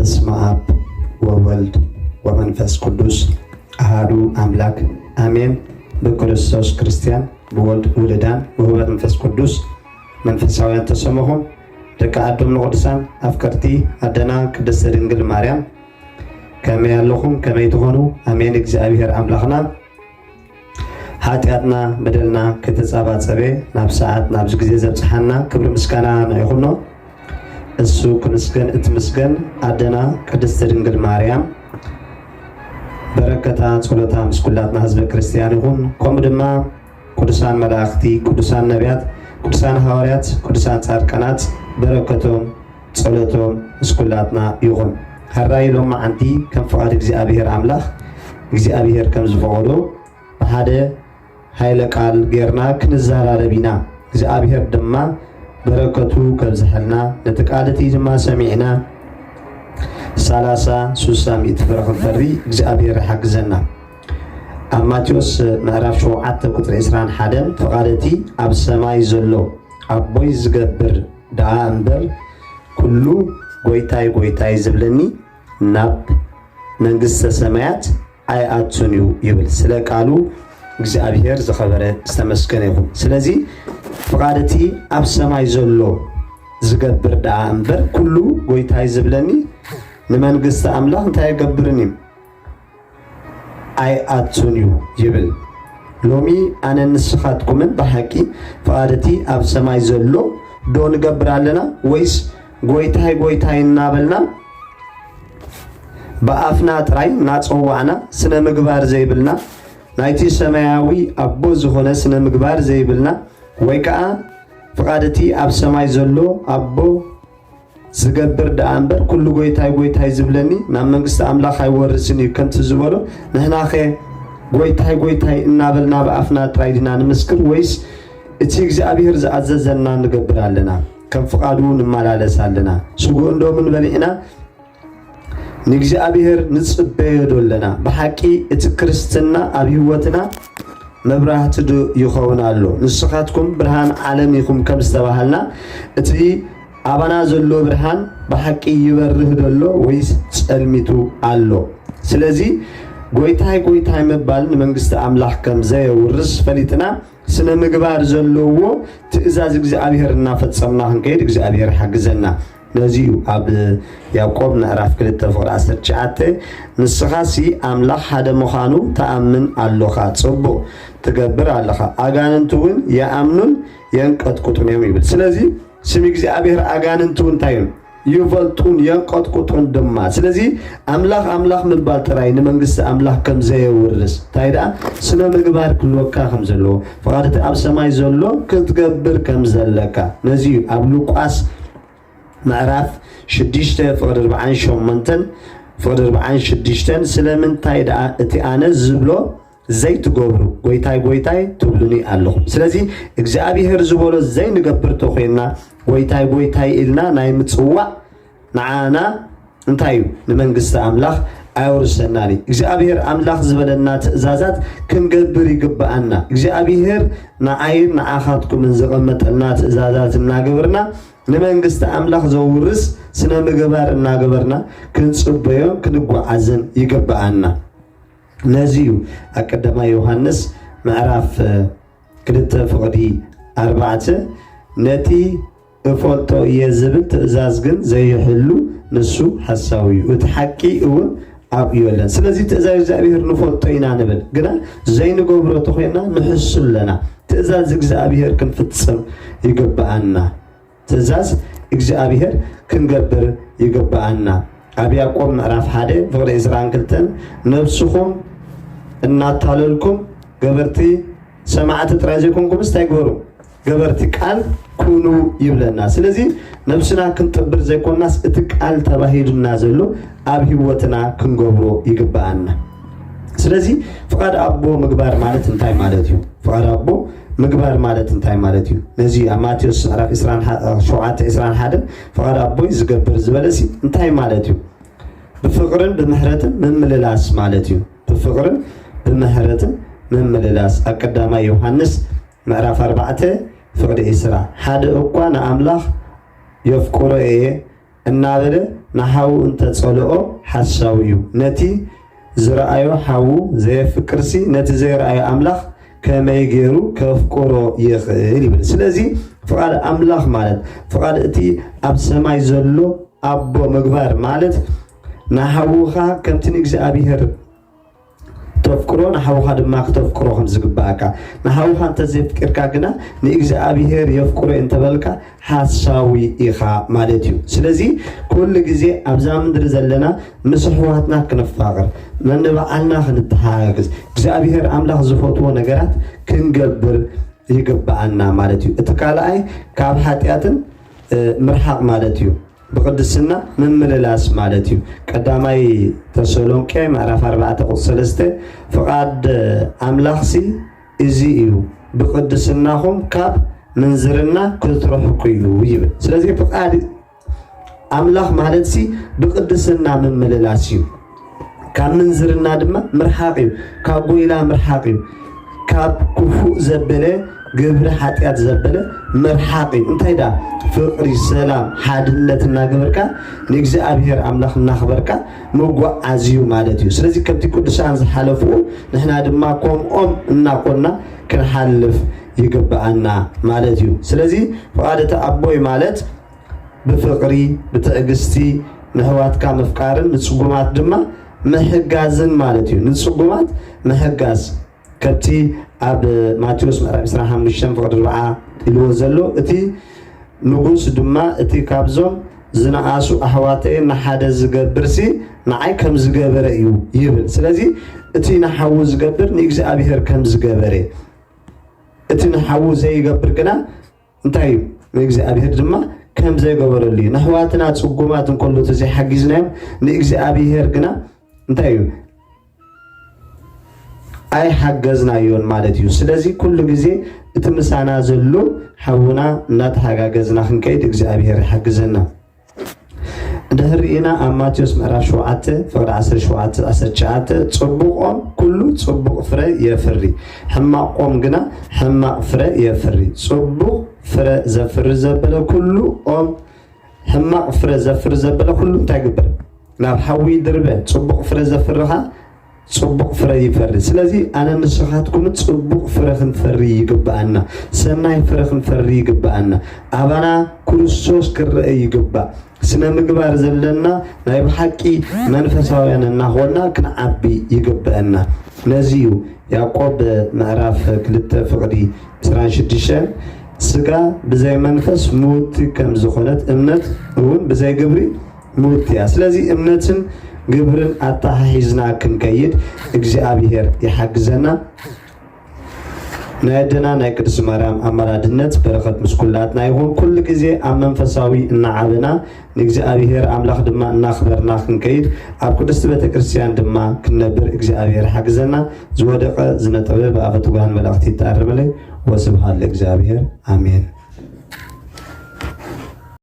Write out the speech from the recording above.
በስመ አብ ወወልድ ወመንፈስ ቅዱስ አሐዱ አምላክ አሜን። በክርስቶስ ክርስቲያን በወልድ ውልዳን በህብረት መንፈስ ቅዱስ መንፈሳውያን ተሰማሁም ደቂ አዶም ንቅዱሳን አፍቀርቲ አደና ቅድስት ድንግል ማርያም ከመይ ያለኹም ከመይ ትሆኑ አሜን። እግዚአብሔር አምላኽና ኃጢአትና በደልና ከተጻባጸበ ናብ ሰዓት ናብ ጊዜ ዘብጽሐና ክብር ምስጋና ይኹኖ። እሱ ክምስገን እትምስገን አደና ቅድስት ድንግል ማርያም በረከታ ጸሎታ ምስኩላትና ህዝበ ክርስቲያን ይሁን። ከም ድማ ቅዱሳን መላእክቲ፣ ቅዱሳን ነቢያት፣ ቅዱሳን ሐዋርያት፣ ቅዱሳን ጻድቃናት በረከቶም ጸሎቶም ምስኩላትና ይሁን። ሃራይ ሎም ማዓንቲ ከም ፍቃድ እግዚአብሔር አምላኽ እግዚአብሔር ከም ዝፈቀዶ በሓደ ኃይለ ቃል ጌርና ክንዛራረቢና እግዚአብሔር ድማ በረከቱ ከብዝሐልና ነተቃለቲ ድማ ሰሚዕና 30 በረከት ፈሪ እግዚአብሔር ሓግዘና። ኣብ ማቴዎስ ምዕራፍ 7 ቁጥሪ 21 ተቃለቲ ኣብ ሰማይ ዘሎ ኣቦይ ዝገብር ደኣ እምበር ኩሉ ጎይታይ ጎይታይ ዝብለኒ ናብ መንግስተ ሰማያት ኣይኣቱን እዩ ይብል። ስለ ቃሉ እግዚአብሔር ዝኸበረ ዝተመስገነ ይሁን። ስለዚ ፍቃደቲ ኣብ ሰማይ ዘሎ ዝገብር ደኣ እምበር ኩሉ ጎይታይ ዝብለኒ ንመንግስቲ አምላኽ እንታይ ይገብርኒ ኣይኣቱን እዩ ይብል። ሎሚ ኣነ ንስኻትኩምን ብሓቂ ፍቃደቲ ኣብ ሰማይ ዘሎ ዶ ንገብር ኣለና ወይስ ጎይታይ ጎይታይ እናበልና በኣፍና ጥራይ እናፀዋዕና ስነ ምግባር ዘይብልና ናይቲ ሰማያዊ ኣቦ ዝኾነ ስነ ምግባር ዘይብልና ወይ ከዓ ፍቃደቲ ኣብ ሰማይ ዘሎ ኣቦ ዝገብር ደኣ እምበር ኩሉ ጎይታይ ጎይታይ ዝብለኒ ናብ መንግስቲ አምላኽ ኣይወርስን እዩ ከምቲ ዝበሎ ንሕናኸ ጎይታይ ጎይታይ እናበልና በኣፍና ጥራይ ዲና ንምስክር ወይስ እቲ እግዚአብሔር ዝኣዘዘና ንገብር ኣለና ከም ፍቃዱ ንመላለስ ኣለና? ስጉእ እንዶምን በሊዕና ንእግዚአብሔር ንጽበዮ ዶለና ብሓቂ እቲ ክርስትና ኣብ ህይወትና መብራህቲ ይኸውን ኣሎ። ንስኻትኩም ብርሃን ዓለም ኢኹም ከም ዝተባሃልና እቲ ኣባና ዘሎ ብርሃን ብሓቂ ይበርህ ደሎ ወይስ ጸልሚቱ ኣሎ? ስለዚ ጎይታይ ጎይታይ መባል ንመንግስቲ አምላኽ ከም ዘየውርስ ፈሊጥና ስነ ምግባር ዘለዎ ትእዛዝ እግዚአብሔር እናፈጸምና ክንከይድ እግዚአብሔር ሓግዘና። ነዚዩ ኣብ ያዕቆብ ምዕራፍ 2:19 ንስኻሲ አምላኽ ሓደ ምዃኑ ተኣምን ኣለኻ፣ ጽቡቕ ትገብር ኣለኻ፣ ኣጋንንቱ እውን የኣምኑን የንቀጥቅጡን እዮም ይብል። ስለዚ ስም እግዚአብሔር ኣጋንንቱ እንታይ እዩ ይፈልጡን የንቀጥቅጡን ድማ። ስለዚ አምላኽ አምላኽ ምባል ጥራይ ንመንግስቲ አምላኽ ከም ዘየውርስ እንታይ ደኣ ስነ ምግባር ክልወካ ከም ዘለዎ ፍቃድቲ ኣብ ሰማይ ዘሎ ክትገብር ከም ዘለካ ነዚዩ ኣብ ሉቃስ ምዕራፍ 6:48 ስለምንታይ ደኣ እቲ ኣነ ዝብሎ ዘይትገብሩ ጎይታይ ጎይታይ ትብሉኒ ኣለኹም። ስለዚ እግዚአብሔር ዝበሎ ዘይንገብር ተኮይና ጎይታይ ጎይታይ ኢልና ናይ ምጽዋዕ ንዓና እንታይ እዩ ንመንግስቲ አምላኽ ኣይወርሰናኒ። እግዚአብሔር አምላኽ ዝበለና ትእዛዛት ክንገብር ይግባአና። እግዚአብሔር ንዓይን ንዓኻትኩምን ዝቐመጠልና ትእዛዛት እናገበርና ንመንግስቲ አምላኽ ዘውርስ ስነ ምግባር እናገበርና ክንጽበዮ ክንጓዓዘን ይግባአና። ነዚዩ አቀዳማ ዮሐንስ ምዕራፍ 2:4 ነቲ እፈልጦ እየ ዝብል ትእዛዝ ግን ዘይሕሉ ንሱ ሓሳዊ እዩ እቲ ሓቂ እውን ኣብ ይወለን። ስለዚ ትእዛዝ እግዚአብሔር ንፈልጦ ኢና ንብል ግና ዘይንገብሮ ተኮይና ንሕሱ ኣለና። ትእዛዝ እግዚአብሔር ክንፍጽም ይግባአና። ትእዛዝ እግዚአብሔር ክንገብር ይግባአና። ኣብ ያዕቆብ ምዕራፍ 1:22 ነብስኹም እናታለልኩም ገበርቲ ሰማዕቲ ጥራይ ዘይኮንኩም እንታይ ግበሩ ገበርቲ ቃል ኩኑ ይብለና። ስለዚ ነብስና ክንጥብር ዘይኮናስ እቲ ቃል ተባሂሉና ዘሎ ኣብ ህይወትና ክንገብሮ ይግባአና። ስለዚ ፍቃድ አቦ ምግባር ማለት እንታይ ማለት እዩ? ፍቃድ አቦ ምግባር ማለት እንታይ ማለት እዩ? ነዚ ኣብ ማቴዎስ ምዕራፍ 7:21 ፍቃድ አቦይ ዝገብር ዝበለሲ እንታይ ማለት እዩ? ብፍቅርን ብምህረትን ምምልላስ ማለት እዩ። ብፍቅርን ብምህረትን ምምልላስ አቀዳማይ ዮሐንስ ምዕራፍ 4:10 ሓደ እኳ ንአምላኽ የፍቅሮ እየ እናበለ نحو انت تصلقه حساويو نتي زرأيو حو زي فكرسي نتي زي رأيو أملاخ كما يجيرو كفكورو يخيل سلازي فقال أملاخ مالت فقال اتي أب سماي زلو أبو مقبار مالت نحوها كم تنكزي أبيهر تفكرو نحوها دماغ تفكرو خمس قباكا نحوها انت زي فكركا قنا نكزي أبيهر يفكرو انت بالكا حاساوي إيخا مالتيو سلازي كل جزي أبزام درزلنا مسحواتنا كنفاقر من نبعلنا خنتحاقز جزي أبيهر أملاخ زفوتو نقرات كنقبر يقبعنا مالتيو اتقالاي كاب حاتياتن مرحق مالتيو بقدسنا من مللاس مالتيو قداماي تسالونكي معرف 4:3 فقاد أملاخسي إزيئيو بقدسناهم كاب منزرنا كتروحكو يبل سلازي فقاد أملاخ مالتسي بقدسنا من مللاسيو كاب منزرنا دما مرحاقيو كاب قويلا مرحاقيو كاب كفو زبله قبر حاتيات زبله مرحاقي انتي دا فقري سلام حادنتنا قبركا نيكزي أبيهر أملاخ نخبركا موقع عزيو مالتيو سلازي كبتي قدسان زحالفو نحنا دما قوم ناقونا كنحالف يقبعنا مالتيو سلازي فقادة أبوي مالت بفقري بتأقستي نهواتكا مفكارن نتصقومات دما محقازن مالتيو نتصقومات محقاز كبتي أب ماتيوس مرة بسرعة مشان فقد الرعاة الوزلو اتي نقول دما اتي كابزوم زناقاسو أحواتي نحادا زقبرسي نعي كم زقبر يبل سلازي اتي نحاو زقبر نيكزي أبيهر كم زقبري اتي نحاو زي يقبر كنا انتايو نيكزي أبيهر دما كم زي قبر اللي نحواتنا تسقومات نقولو تزي حقيزنايم نيكزي أبيهر كنا انتايو أي حجزنا يون مالتيو سلازي كل جزء اتمسانا زلو حونا نات حجزنا خنكيد إجزابير حجزنا دهرينا أماتيوس مرا شوعته فقد عصر شوعته عصر شعته تصبقهم كله تصبق فرا يفري حما قوم جنا حما فرا يفري تصبق فرا زفر زبله كله قوم حما فرا زفر زبله كله تجبر ناب حوي دربه تصبق فرا زفرها صبق فري يفري سلازي أنا نسخاتكم تصبق فرخن فري يقبعنا سناي فرخن فري يقبعنا أبانا كرسوس كرأي يقبع سنة مقبار زلنا نايب حكي منفساوينا هونا كنعبي يقبعنا نزيو يعقوب معرف كلتا فقدي سران شديشة سقا بزي منفس موت كم زخونت امنت هون بزي قبري موت يا سلازي امنتن قبرن أتحيزنا كنكيد إجزابيهر يحجزنا نادنا نكرس مرام أمرادنت بركة مسكولاتنا يهون كل جزء أمام فساوي النعابنا نجزابيهر أملاخ دما نخبرنا كنكيد أبكرست بتكرسيان دما كنبر إجزابيهر حجزنا زودق زنتوي بأفتوان ملاختي تعرملي وسبحان لإجزابيهر آمين